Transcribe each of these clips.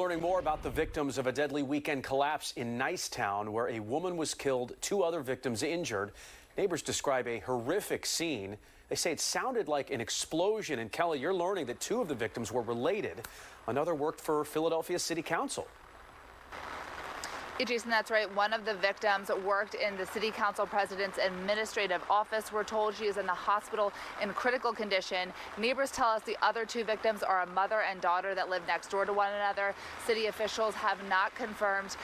Learning more about the victims of a deadly weekend collapse in Nicetown, where a woman was killed, 2 other victims injured. Neighbors describe a horrific scene. They say it sounded like an explosion. And Kelly, you're learning that 2 of the victims were related. Another worked for Philadelphia City Council. Yeah, Jason, that's right. One of the victims worked in the city council president's administrative office. We're told she is in the hospital in critical condition. Neighbors tell us the other 2 victims are a mother and daughter that live next door to one another. City officials have not confirmed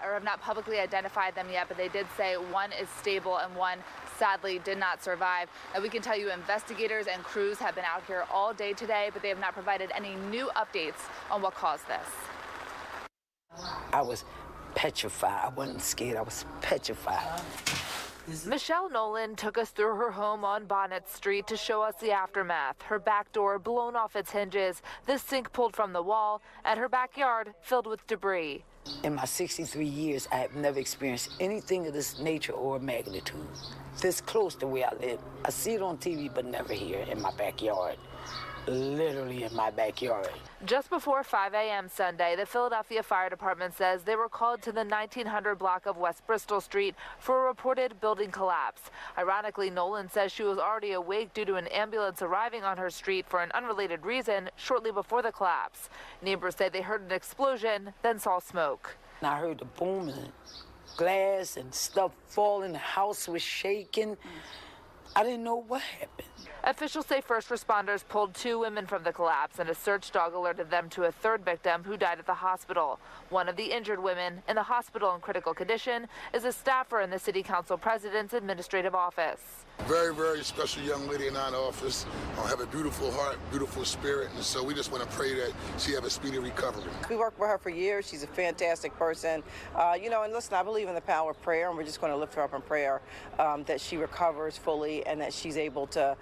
or have not publicly identified them yet, but they did say one is stable and one sadly did not survive. And we can tell you investigators and crews have been out here all day today, but they have not provided any new updates on what caused this. I was petrified. I wasn't scared. I was petrified. Michelle Nolan took us through her home on Bonnet Street to show us the aftermath. Her back door blown off its hinges, the sink pulled from the wall, and her backyard filled with debris. In my 63 years, I have never experienced anything of this nature or magnitude. This close to where I live. I see it on TV, but never here in my backyard. Literally in my backyard. Just before 5 a.m. Sunday, the Philadelphia Fire Department says they were called to the 1900 block of West Bristol Street for a reported building collapse. Ironically, Nolan says she was already awake due to an ambulance arriving on her street for an unrelated reason shortly before the collapse. Neighbors say they heard an explosion, then saw smoke. And I heard the boom and glass and stuff falling. The house was shaking. I didn't know what happened. Officials say first responders pulled 2 women from the collapse, and a search dog alerted them to a 3rd victim who died at the hospital. One of the injured women in the hospital in critical condition is a staffer in the city council president's administrative office. Very, very special young lady in our office. Have a beautiful heart, beautiful spirit, and so we just want to pray that she have a speedy recovery. We worked with her for years. She's a fantastic person. And listen, I believe in the power of prayer, and we're just going to lift her up in prayer that she recovers fully and that she's able to,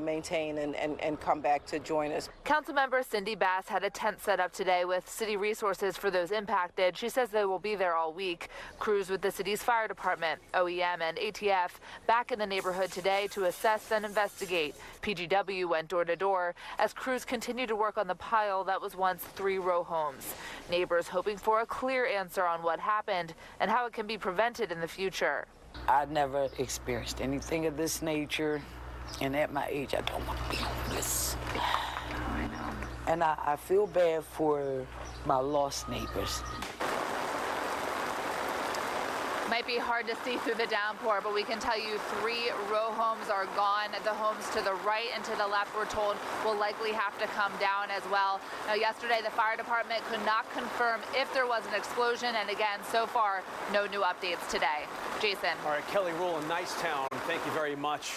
maintain and come back to join us. Councilmember Cindy Bass had a tent set up today with city resources for those impacted. She says they will be there all week. Crews with the city's fire department, OEM, and ATF back in the neighborhood today to assess and investigate. PGW went door to door as crews continue to work on the pile that was once 3 row homes. Neighbors hoping for a clear answer on what happened and how it can be prevented in the future. I never experienced anything of this nature, and at my age, I don't want to be homeless. I know. And I feel bad for my lost neighbors. Might be hard to see through the downpour, but we can tell you 3 row homes are gone. The homes to the right and to the left, we're told, will likely have to come down as well. Now, yesterday, the fire department could not confirm if there was an explosion, and again, so far, no new updates today. Jason. All right, Kelly Rule in Nicetown, thank you very much.